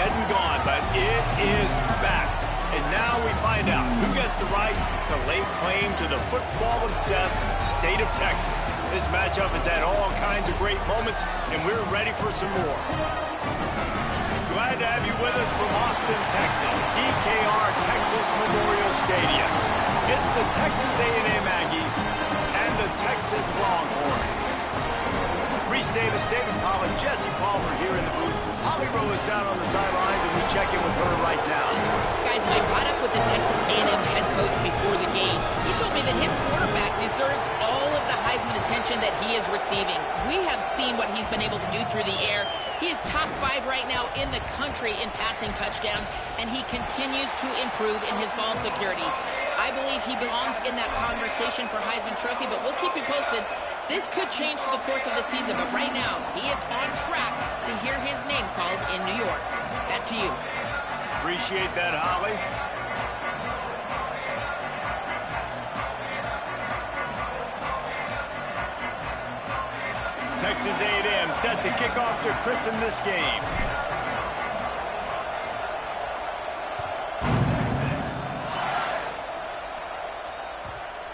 dead and gone, but it is back. And now we find out who gets the right to lay claim to the football-obsessed state of Texas. This matchup has had all kinds of great moments, and we're ready for some more. Glad to have you with us from Austin, Texas, DKR Texas Memorial Stadium. It's the Texas A&M Aggies and the Texas Longhorns. Reese Davis, David Pollack, Jesse Palmer here in the booth. Holly Rowe is down on the sidelines, and we check in with her right now. Guys, when I caught up with the Texas A&M head coach before the game, he told me that his quarterback deserves all of the Heisman attention that he is receiving. We have seen what he's been able to do through the air. He is top 5 right now in the country in passing touchdowns, and he continues to improve in his ball security. I believe he belongs in that conversation for Heisman Trophy, but we'll keep you posted. This could change through the course of the season, but right now, he is on track to hear his name called in New York. Back to you. Appreciate that, Holly. Texas A&M set to kick off their christen this game.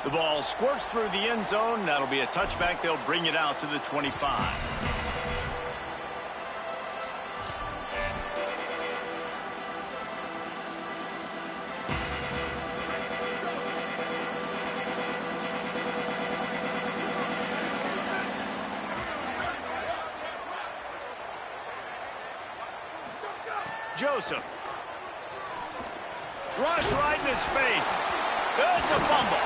The ball squirts through the end zone. That'll be a touchback. They'll bring it out to the 25. Joseph. Rush right in his face. It's a fumble.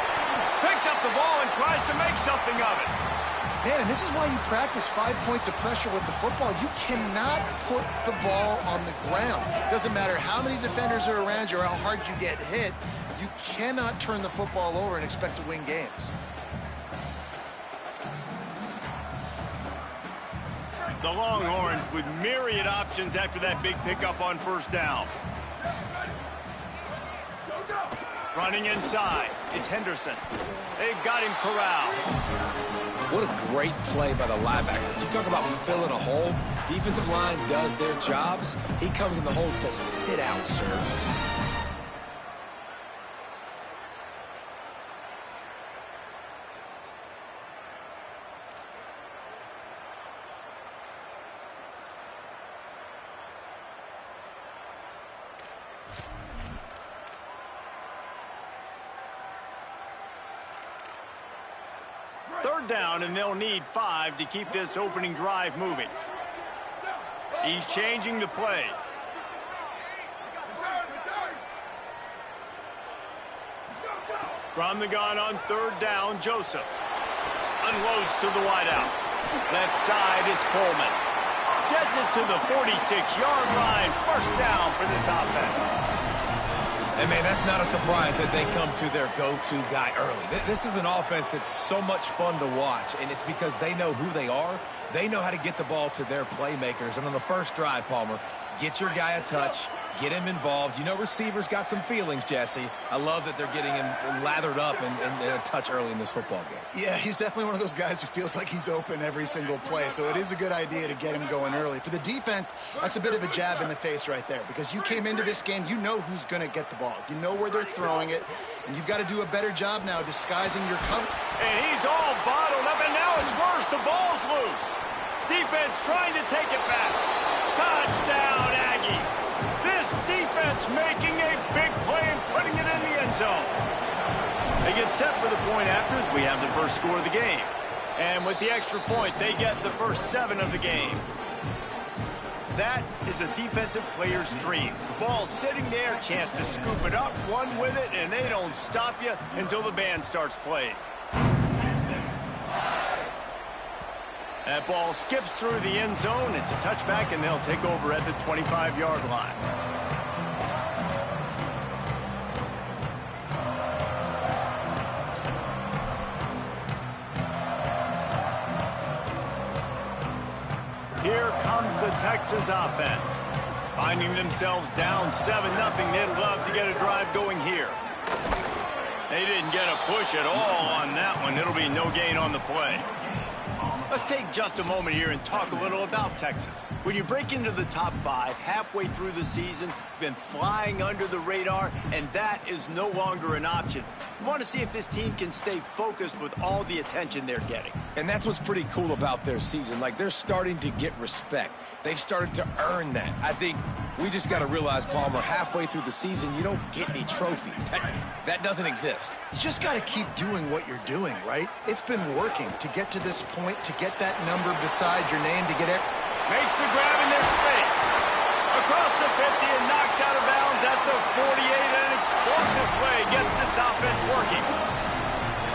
Picks up the ball and tries to make something of it. Man, and this is why you practice 5 points of pressure with the football. You cannot put the ball on the ground. Doesn't matter how many defenders are around you or how hard you get hit. You cannot turn the football over and expect to win games. The Longhorns with myriad options after that big pickup on first down. Running inside, it's Henderson. They've got him corralled. What a great play by the linebacker. You talk about filling a hole. Defensive line does their jobs. He comes in the hole and says, sit out, sir. Third down, and they'll need 5 to keep this opening drive moving. He's changing the play. From the gun on third down, Joseph. Unloads to the wideout. Left side is Coleman. Gets it to the 46-yard line. First down for this offense. And, man, that's not a surprise that they come to their go-to guy early. This is an offense that's so much fun to watch, and it's because they know who they are. They know how to get the ball to their playmakers. And on the first drive, Palmer, get your guy a touch, get him involved. You know receivers got some feelings, Jesse. I love that they're getting him lathered up and a touch early in this football game. Yeah, he's definitely one of those guys who feels like he's open every single play, so it is a good idea to get him going early. For the defense, that's a bit of a jab in the face right there, because you came into this game, you know who's going to get the ball. You know where they're throwing it, and you've got to do a better job now disguising your cover. And he's all bottled up, and now it's worse. The ball's loose. Defense trying to take it back. Touchdown, Aggie. This defense making a big play and putting it in the end zone. They get set for the point after as we have the first score of the game. And with the extra point, they get the first 7 of the game. That is a defensive player's dream. Ball sitting there, chance to scoop it up, run with it, and they don't stop you until the band starts playing. That ball skips through the end zone. It's a touchback, and they'll take over at the 25-yard line. Here comes the Texas offense. Finding themselves down 7-0, they'd love to get a drive going here. They didn't get a push at all on that one. It'll be no gain on the play. Let's take just a moment here and talk a little about Texas. When you break into the top 5 halfway through the season, you've been flying under the radar, and that is no longer an option. You want to see if this team can stay focused with all the attention they're getting. And that's what's pretty cool about their season. Like, they're starting to get respect. They've started to earn that. I think we just got to realize, Palmer, halfway through the season, you don't get any trophies. That doesn't exist. You just got to keep doing what you're doing, right? It's been working to get to this point, to get that number beside your name, to get it. Makes the grab in their space. Across the 50 and knocked out of bounds at the 48. An explosive play gets this offense working.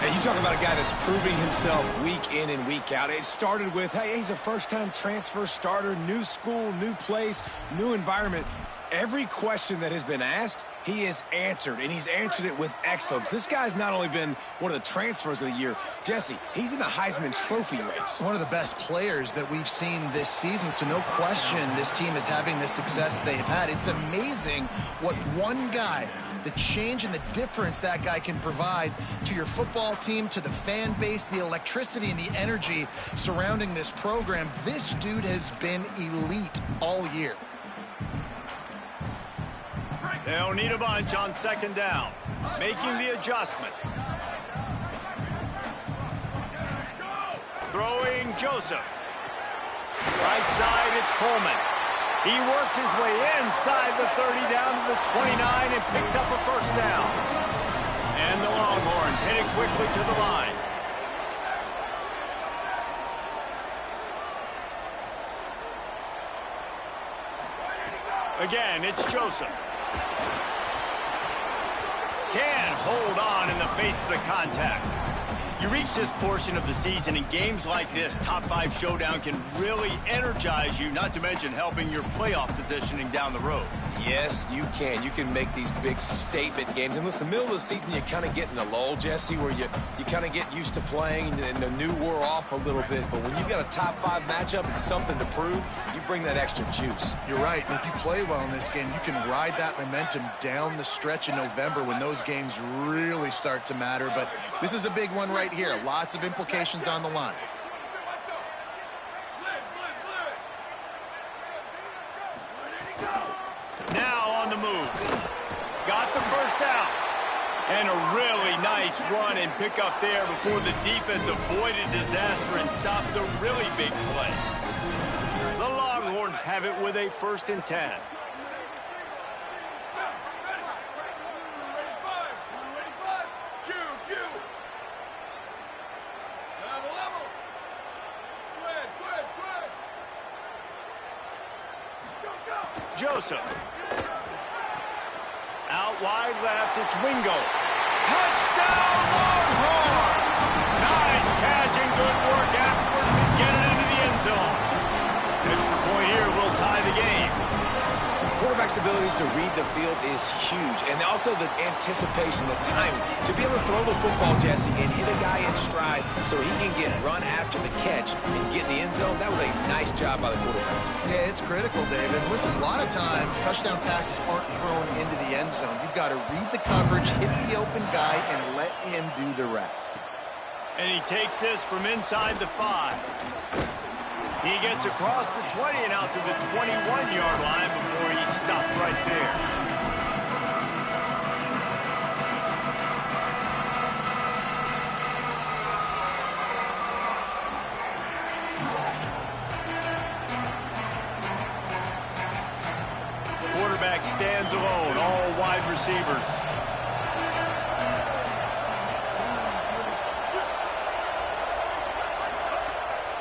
And you talk about a guy that's proving himself week in and week out. It started with, hey, he's a first-time transfer starter, new school, new place, new environment. Every question that has been asked, he has answered, and he's answered it with excellence. This guy's not only been one of the transfers of the year, Jesse, he's in the Heisman Trophy race. One of the best players that we've seen this season, so no question this team is having the success they've had. It's amazing what one guy, the change and the difference that guy can provide to your football team, to the fan base, the electricity and the energy surrounding this program. This dude has been elite all year. They'll need a bunch on second down. Making the adjustment. Throwing Joseph. Right side, it's Coleman. He works his way inside the 30 down to the 29 and picks up a first down. And the Longhorns headed quickly to the line. Again, it's Joseph. Can hold on in the face of the contact. You reach this portion of the season, in games like this, top 5 showdown can really energize you, not to mention helping your playoff positioning down the road. Yes, you can. You can make these big statement games. And listen, middle of the season, you kind of get in a lull, Jesse, where you kind of get used to playing and the new wore off a little bit. But when you've got a top 5 matchup and something to prove, you bring that extra juice. You're right. And if you play well in this game, you can ride that momentum down the stretch in November when those games really start to matter. But this is a big one right here. Lots of implications on the line. Now on the move. Got the first down. And a really nice run and pick up there before the defense avoided disaster and stopped a really big play. The Longhorns have it with a 1st and 10. Joseph. Out wide left, it's Wingo. Touchdown, Longhorns! Nice catch and good work afterwards to get it into the end zone. Extra point here will tie the game. Quarterback's abilities to read the field is huge, and also the anticipation, the timing. To be able to throw the football, Jesse, and hit a guy in stride so he can get run after the catch and get in the end zone, that was a nice job by the quarterback. Yeah, it's critical, David. Listen, a lot of times, touchdown passes aren't thrown into the end zone. You've got to read the coverage, hit the open guy, and let him do the rest. And he takes this from inside the 5. He gets across the 20 and out to the 21-yard line before he stopped right there. Quarterback stands alone, all wide receivers.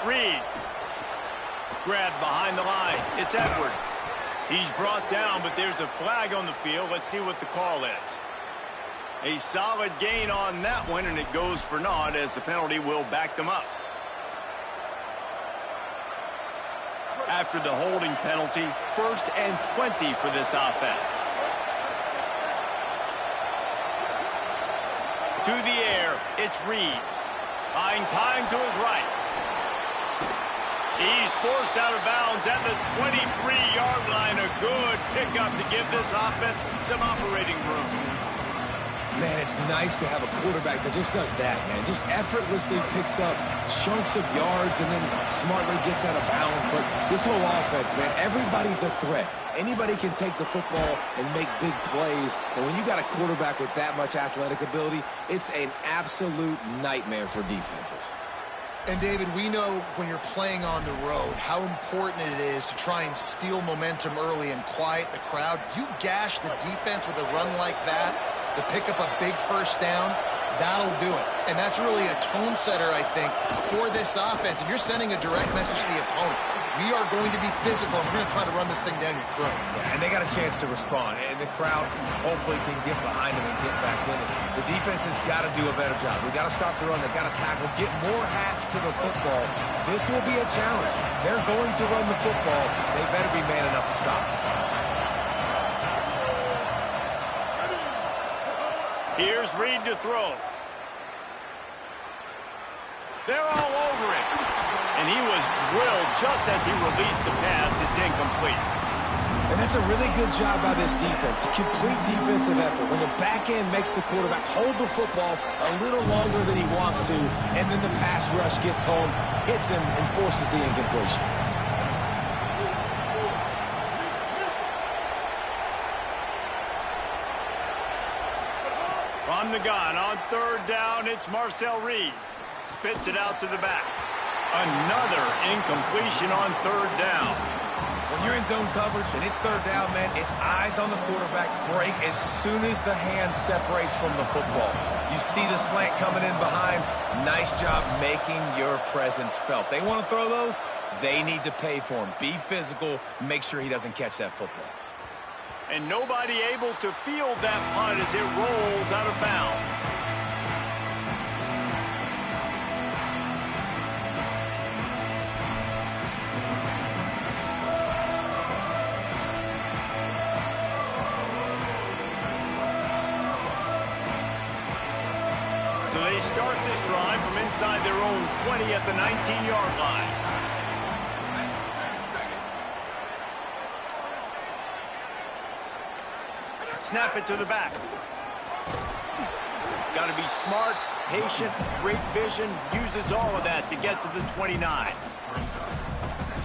Reed. Grabbed behind the line. It's Edwards. He's brought down, but there's a flag on the field. Let's see what the call is. A solid gain on that one, and it goes for naught as the penalty will back them up. After the holding penalty, 1st and 20 for this offense. To the air, it's Reed. Buying time to his right. He's forced out of bounds at the 23-yard line. A good pickup to give this offense some operating room. Man, it's nice to have a quarterback that just does that, man. Just effortlessly picks up chunks of yards and then smartly gets out of bounds. But this whole offense, man, everybody's a threat. Anybody can take the football and make big plays. And when you got a quarterback with that much athletic ability, it's an absolute nightmare for defenses. And, David, we know when you're playing on the road how important it is to try and steal momentum early and quiet the crowd. You gash the defense with a run like that to pick up a big first down, that'll do it. And that's really a tone setter, I think, for this offense. And you're sending a direct message to the opponent. We are going to be physical, and we're going to try to run this thing down your throat. Yeah, and they got a chance to respond, and the crowd hopefully can get behind them and get back in it. The defense has got to do a better job. We got to stop the run. They got to tackle, get more hats to the football. This will be a challenge. They're going to run the football. They better be man enough to stop. Here's Reed to throw. They're all over it. And he was drilled just as he released the pass. It's incomplete. And that's a really good job by this defense. A complete defensive effort. When the back end makes the quarterback hold the football a little longer than he wants to, and then the pass rush gets home, hits him, and forces the incompletion. From the gun on third down, it's Marcel Reed. Spits it out to the back. Another incompletion on third down. When you're in zone coverage and it's third down, man, it's eyes on the quarterback, break as soon as the hand separates from the football. You see the slant coming in behind. Nice job making your presence felt. They want to throw those, they need to pay for them. Be physical, make sure he doesn't catch that football. And nobody able to field that punt as it rolls out of bounds. So they start this drive from inside their own 20 at the 19-yard line. Snap it to the back. Got to be smart, patient, great vision. Uses all of that to get to the 29.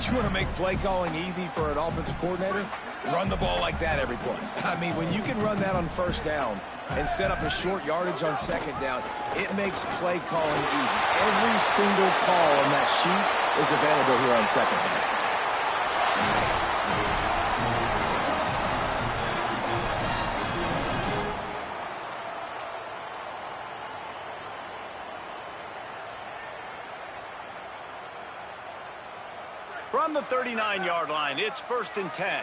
You want to make play calling easy for an offensive coordinator? Run the ball like that every play. I mean, when you can run that on first down and set up a short yardage on second down, it makes play calling easy. Every single call on that sheet is available here on second down. From the 39-yard line, it's 1st and 10.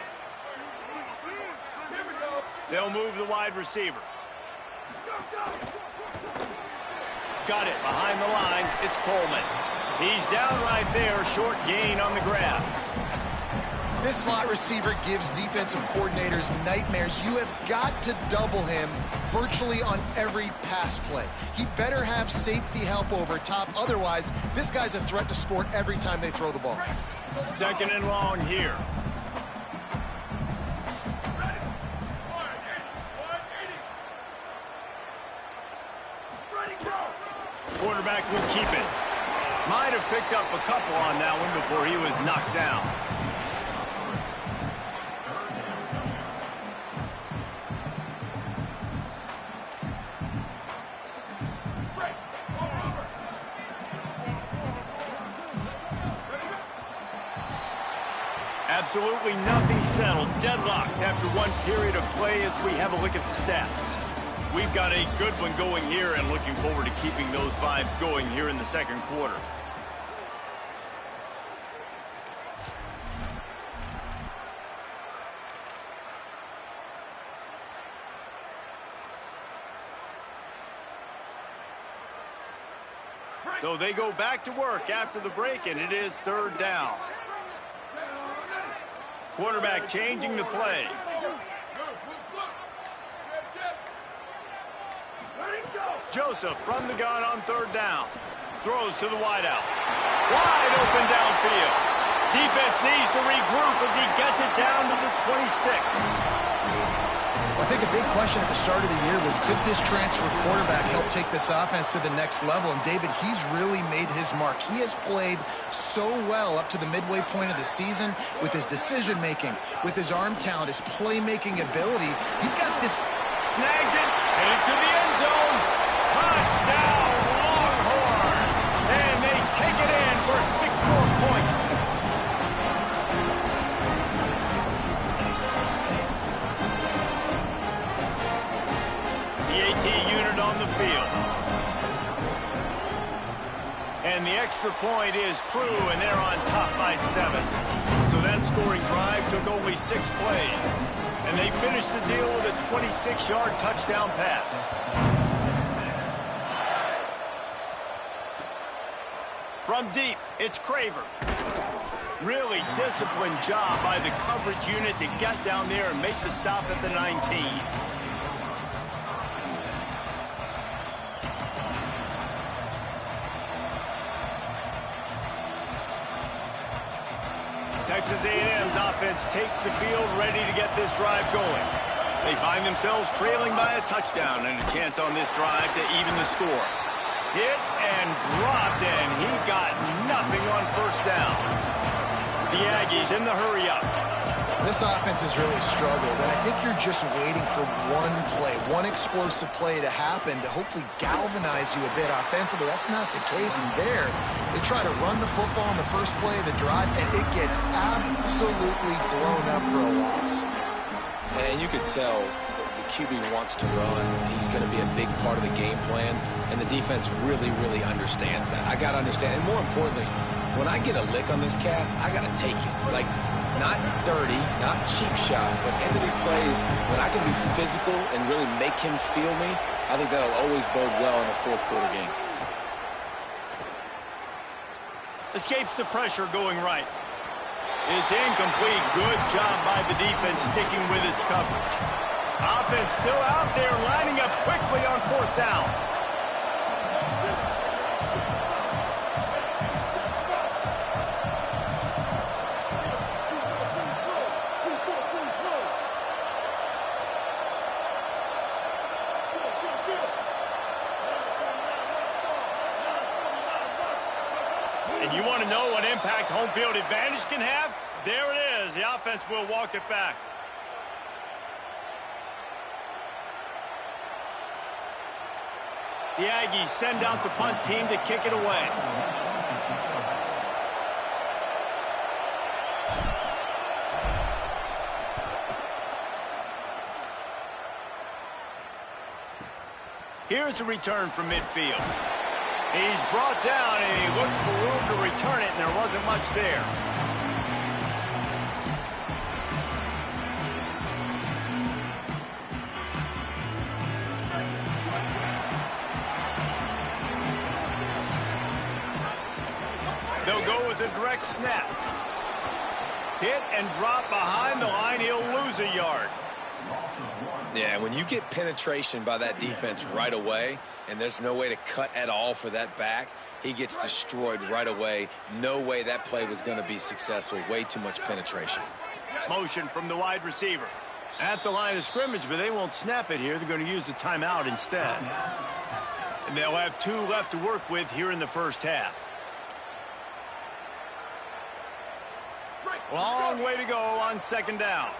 They'll move the wide receiver. Got it behind the line. It's Coleman. He's down right there. Short gain on the grab. This slot receiver gives defensive coordinators nightmares. You have got to double him virtually on every pass play. He better have safety help over top. Otherwise, this guy's a threat to score every time they throw the ball. 2nd and long here. Quarterback will keep it. Might have picked up a couple on that one before he was knocked down. Absolutely nothing settled. Deadlocked after one period of play as we have a look at the stats. We've got a good one going here and looking forward to keeping those vibes going here in the second quarter. So they go back to work after the break, and it is 3rd down. Quarterback changing the play. Joseph from the gun on 3rd down. Throws to the wideout. Wide open downfield. Defense needs to regroup as he gets it down to the 26. I think a big question at the start of the year was, could this transfer quarterback help take this offense to the next level? And David, he's really made his mark. He has played so well up to the midway point of the season with his decision-making, with his arm talent, his playmaking ability. He's got this... Snags it, headed to the end zone. Touchdown, Longhorn. And they take it in for 6 more points. The AT unit on the field. And the extra point is true, and they're on top by 7. So that scoring drive took only 6 plays. And they finished the deal with a 26-yard touchdown pass. From deep, it's Craver. Really disciplined job by the coverage unit to get down there and make the stop at the 19. Texas A&M's offense takes the field ready to get this drive going. They find themselves trailing by a touchdown and a chance on this drive to even the score. Hit and dropped, and he got nothing on first down. The Aggies in the hurry-up. This offense has really struggled, and I think you're just waiting for one play, one explosive play to happen to hopefully galvanize you a bit offensively. That's not the case in there. They try to run the football on the first play of the drive, and it gets absolutely blown up for a loss. And you could tell the QB wants to run. He's going to be a big part of the game plan, and the defense really, really understands that. I got to understand, and more importantly, when I get a lick on this cat, I got to take it. Like, not dirty, not cheap shots, but end of the plays, when I can be physical and really make him feel me, I think that'll always bode well in a fourth-quarter game. Escapes the pressure going right. It's incomplete. Good job by the defense sticking with its coverage. Offense still out there, lining up quickly on 4th down. And you want to know what impact home field advantage can have? There it is. The offense will walk it back. The Aggies send out the punt team to kick it away. Here's a return from midfield. He's brought down, and he looked for room to return it, and there wasn't much there. They'll go with a direct snap. Hit and drop behind the line. He'll lose a yard. Yeah, when you get penetration by that defense right away, and there's no way to cut at all for that back, he gets destroyed right away. No way that play was going to be successful. Way too much penetration. Motion from the wide receiver. At the line of scrimmage, but they won't snap it here. They're going to use the timeout instead. And they'll have 2 left to work with here in the first half. Long way to go on 2nd down.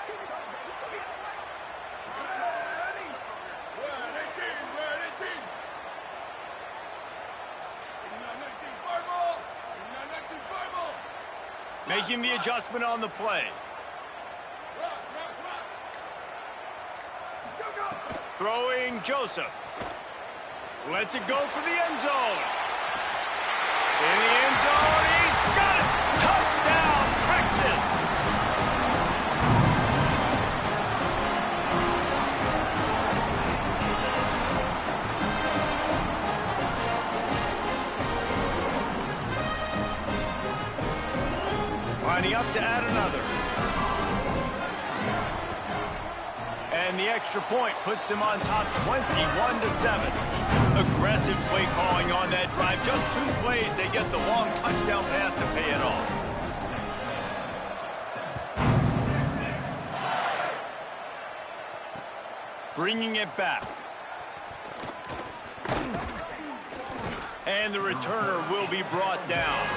Making the adjustment on the play. Throwing Joseph. Lets it go for the end zone. In the end zone, he's got it! Touchdown, Texas! Lining up to add another. And the extra point puts them on top 21-7. Aggressive play calling on that drive. Just 2 plays, they get the long touchdown pass to pay it off. bringing it back. And the returner will be brought down.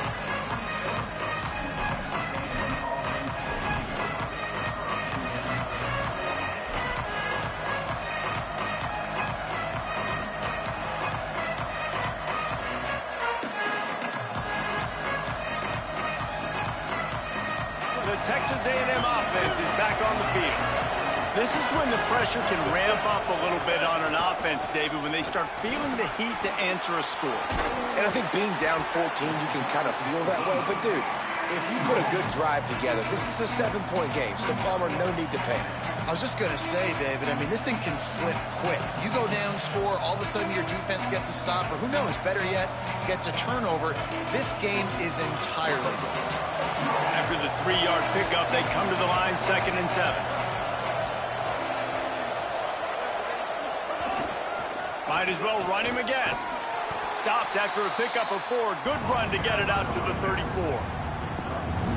The Texas A&M offense is back on the field. This is when the pressure can ramp up a little bit on an offense, David, when they start feeling the heat to answer a score. And I think being down 14, you can kind of feel that way. But, dude, if you put a good drive together, this is a 7-point game, so Palmer, no need to panic. I was just going to say, David, I mean, this thing can flip quick. You go down, score, all of a sudden your defense gets a stop, or who knows, better yet, gets a turnover. This game is entirely different. After the 3-yard pickup, they come to the line, 2nd and 7. Might as well run him again. Stopped after a pickup of 4. Good run to get it out to the 34.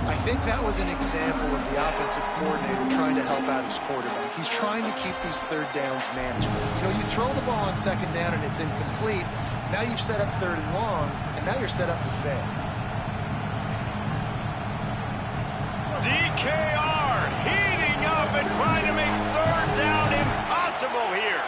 I think that was an example of the offensive coordinator trying to help out his quarterback. He's trying to keep these third downs manageable. You know, you throw the ball on 2nd down and it's incomplete. Now you've set up 3rd and long, and now you're set up to fail. DKR heating up and trying to make 3rd down impossible here.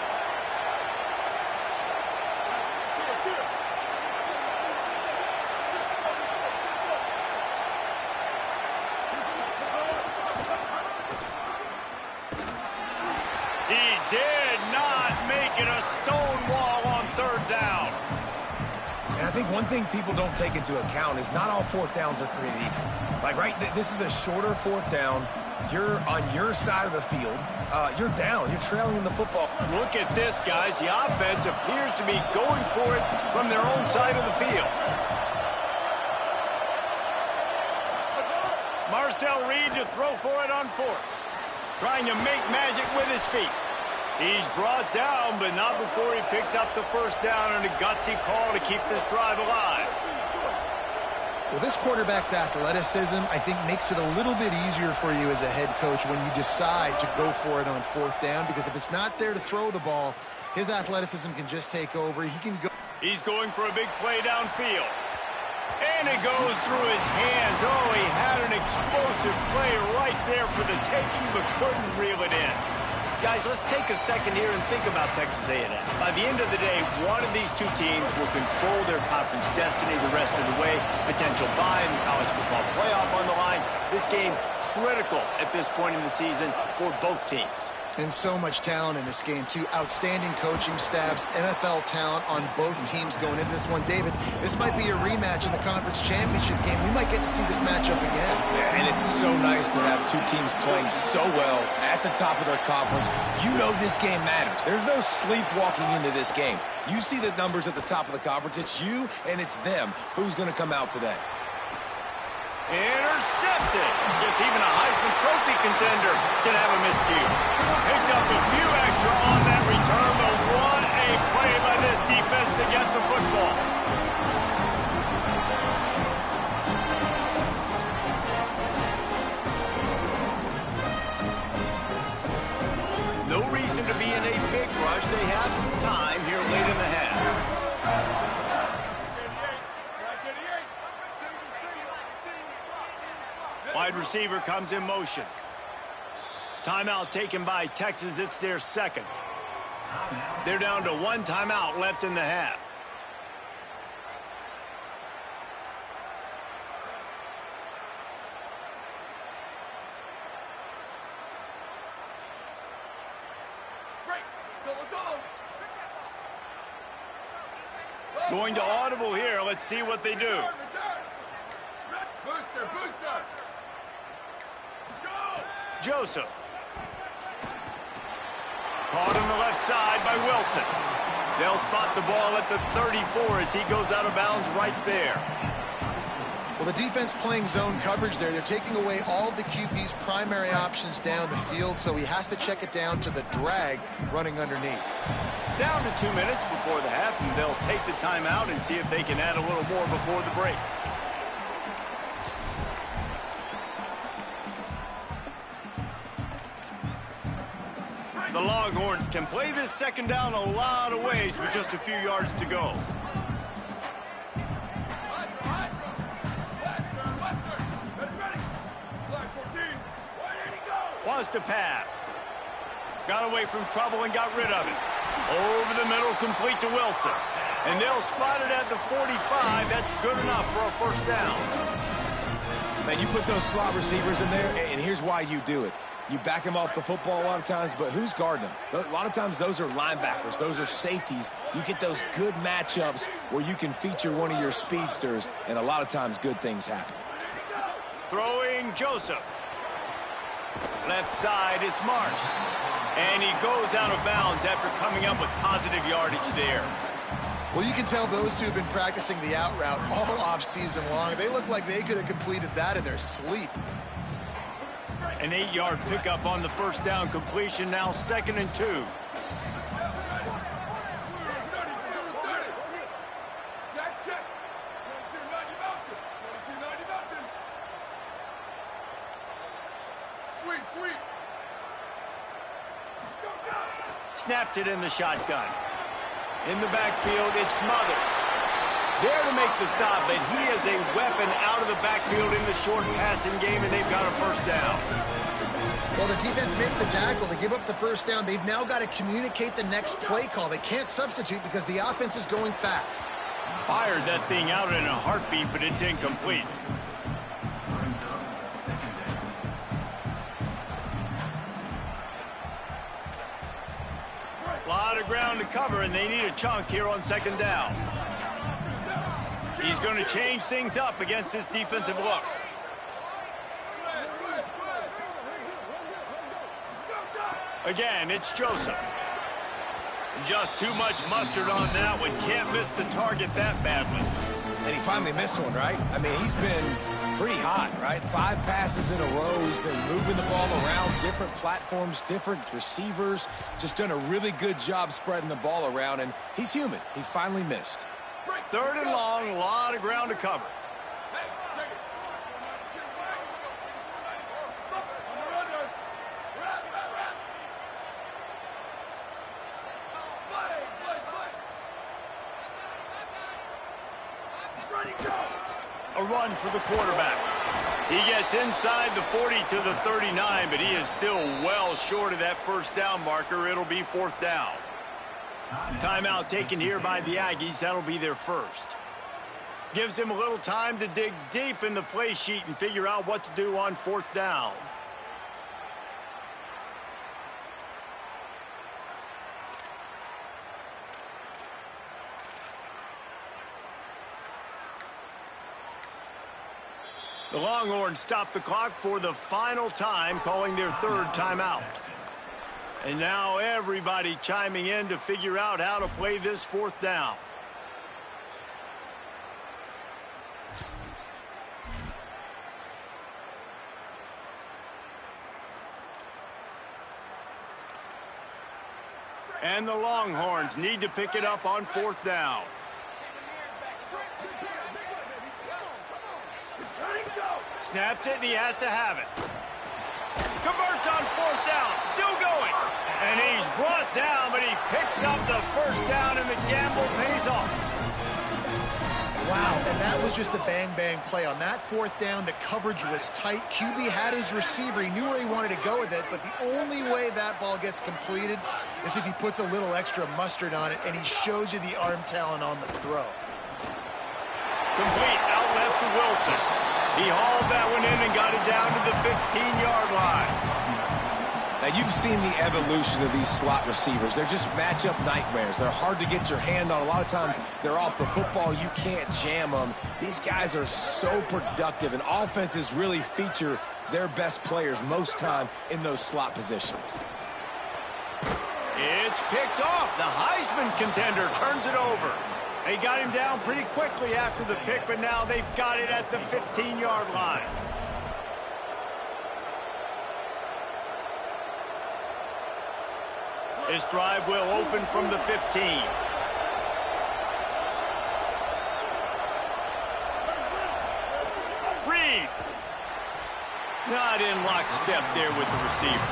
He did not make it a stone wall on 3rd down. And I think one thing people don't take into account is not all 4th downs are created equal. Like, right, this is a shorter 4th down. You're on your side of the field. You're down. You're trailing in the football. Look at this, guys. The offense appears to be going for it from their own side of the field. Marcel Reed to throw for it on 4th. Trying to make magic with his feet. He's brought down, but not before he picks up the 1st down and a gutsy call to keep this drive alive. Well, this quarterback's athleticism, I think, makes it a little bit easier for you as a head coach when you decide to go for it on 4th down, because if it's not there to throw the ball, his athleticism can just take over. He can go. He's going for a big play downfield. And it goes through his hands. Oh, he had an explosive play right there for the taking, but couldn't reel it in. Guys, let's take a second here and think about Texas A&M. By the end of the day, one of these two teams will control their conference destiny the rest of the way. Potential bye in the college football playoff on the line. This game critical at this point in the season for both teams. And so much talent in this game, too. Outstanding coaching staffs, NFL talent on both teams going into this one. David, this might be a rematch in the conference championship game. We might get to see this matchup again. Yeah, and it's so nice to have two teams playing so well at the top of their conference. You know this game matters. There's no sleepwalking into this game. You see the numbers at the top of the conference. It's you and it's them. Who's going to come out today? Intercepted. Yes, even a Heisman Trophy contender can have a miscue. Picked up a few extra on that return, but what a play by this defense to get the football. No reason to be in a big rush. They have some time here late in the half. Wide receiver comes in motion. Timeout taken by Texas. It's their second. They're down to one timeout left in the half. Going to audible here. Let's see what they do. Booster. Joseph. Caught on the left side by Wilson. They'll spot the ball at the 34 as he goes out of bounds right there. Well, the defense playing zone coverage there. They're taking away all of the QB's primary options down the field, so he has to check it down to the drag running underneath. Down to 2 minutes before the half, and they'll take the timeout and see if they can add a little more before the break. The Longhorns can play this second down a lot of ways with just a few yards to go. Wants to pass. Got away from trouble and got rid of it. Over the middle, complete to Wilson. And they'll spot it at the 45. That's good enough for a first down. Man, you put those slot receivers in there, and here's why you do it. You back them off the football a lot of times, but who's guarding them? A lot of times those are linebackers. Those are safeties. You get those good matchups where you can feature one of your speedsters, and a lot of times good things happen. Throwing Joseph. Left side is Marsh. And he goes out of bounds after coming up with positive yardage there. Well, you can tell those two have been practicing the out route all off season long. They look like they could have completed that in their sleep. An 8-yard pickup on the first down completion, now 2nd and 2. Snapped it in the shotgun. In the backfield, it's Smothers. There to make the stop, but he is a weapon out of the backfield in the short passing game, and they've got a first down. Well, the defense makes the tackle. They give up the first down. They've now got to communicate the next play call. They can't substitute because the offense is going fast. Fired that thing out in a heartbeat, but it's incomplete. A lot of ground to cover, and they need a chunk here on 2nd down. He's going to change things up against this defensive look. Again, it's Joseph. Just too much mustard on that one. Can't miss the target that badly. And he finally missed one, right? I mean, he's been pretty hot, right? 5 passes in a row. He's been moving the ball around, different platforms, different receivers. Just done a really good job spreading the ball around, and he's human. He finally missed. 3rd and long, a lot of ground to cover. A run for the quarterback. He gets inside the 40 to the 39, but he is still well short of that first down marker. It'll be 4th down. Timeout taken here by the Aggies. That'll be their first. Gives him a little time to dig deep in the play sheet and figure out what to do on 4th down. The Longhorns stop the clock for the final time, calling their 3rd timeout. And now everybody chiming in to figure out how to play this 4th down. And the Longhorns need to pick it up on 4th down. Snaps it, and he has to have it. Converts on 4th down, still going. And he's brought down, but he picks up the first down, and the gamble pays off. Wow, and that was just a bang-bang play. On that 4th down, the coverage was tight. QB had his receiver. He knew where he wanted to go with it, but the only way that ball gets completed is if he puts a little extra mustard on it, and he shows you the arm talent on the throw. Complete, out left to Wilson. He hauled that one in and got it down to the 15-yard line. Now, you've seen the evolution of these slot receivers. They're just matchup nightmares. They're hard to get your hand on. A lot of times, they're off the football. You can't jam them. These guys are so productive, and offenses really feature their best players most time in those slot positions. It's picked off. The Heisman contender turns it over. They got him down pretty quickly after the pick, but now they've got it at the 15-yard line. This drive will open from the 15. Reed. Not in lockstep there with the receiver.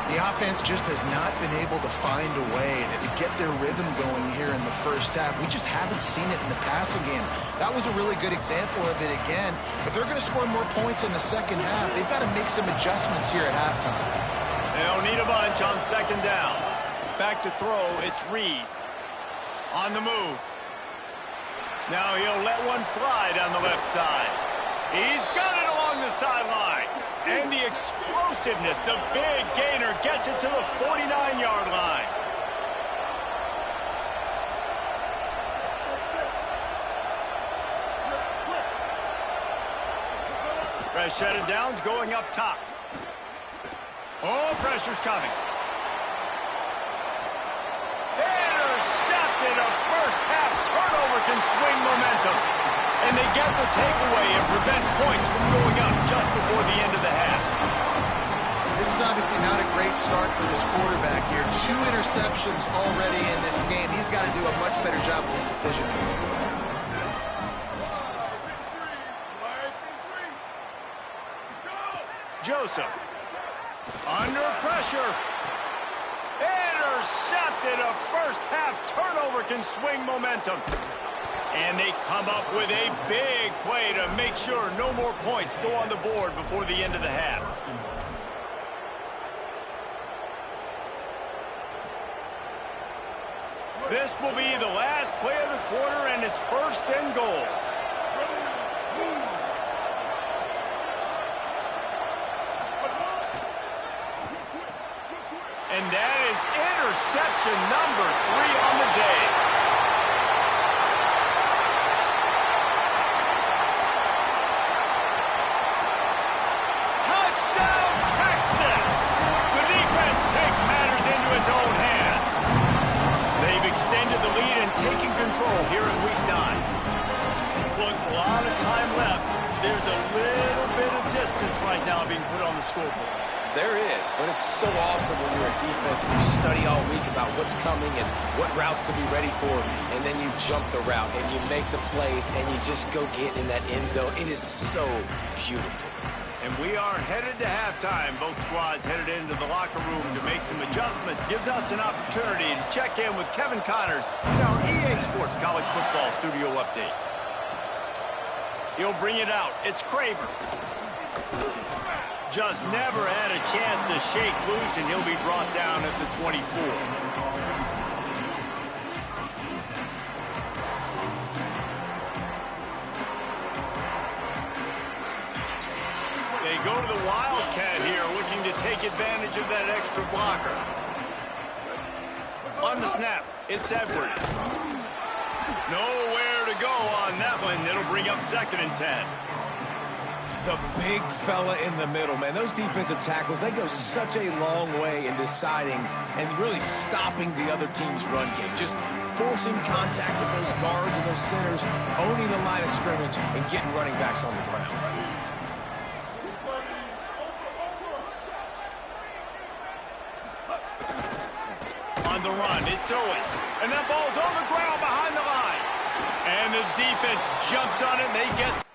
The offense just has not been able to find a way to get their rhythm going here in the first half. We just haven't seen it in the passing game. That was a really good example of it again. If they're going to score more points in the second half, they've got to make some adjustments here at halftime. They'll need a bunch on second down. Back to throw, it's Reed. On the move. Now he'll let one fly down the left side. He's got it along the sideline. And the explosiveness, the big gainer gets it to the 49-yard line. Fresh set of downs going up top. Oh, pressure's coming. Intercepted. A first-half turnover can swing momentum. And they get the takeaway and prevent points from going up just before the end of the half. This is obviously not a great start for this quarterback here. 2 interceptions already in this game. He's got to do a much better job with his decision. Joseph. Under pressure. Intercepted. A first-half turnover can swing momentum. And they come up with a big play to make sure no more points go on the board before the end of the half. This will be the last play of the quarter, and it's 1st and goal. And that is interception number 3 on the day. Its own hands. They've extended the lead and taken control here in week 9. Look, a lot of time left. There's a little bit of distance right now being put on the scoreboard. There is, but it's so awesome when you're a defense and you study all week about what's coming and what routes to be ready for, and then you jump the route and you make the plays and you just go get in that end zone. It is so beautiful. And we are headed to halftime. Both squads headed into the locker room to make some adjustments. Gives us an opportunity to check in with Kevin Connors in our EA Sports College Football Studio Update. He'll bring it out. It's Craver. Just never had a chance to shake loose, and he'll be brought down at the 24. They go to the Wildcat here, looking to take advantage of that extra blocker. On the snap, it's Edwards. Nowhere to go on that one. It'll bring up 2nd and 10. The big fella in the middle, man. Those defensive tackles, they go such a long way in deciding and really stopping the other team's run game. Just forcing contact with those guards and those centers, owning the line of scrimmage, and getting running backs on the ground. On the run, it's Owen. And that ball's on the ground behind the line. And the defense jumps on it, and they get...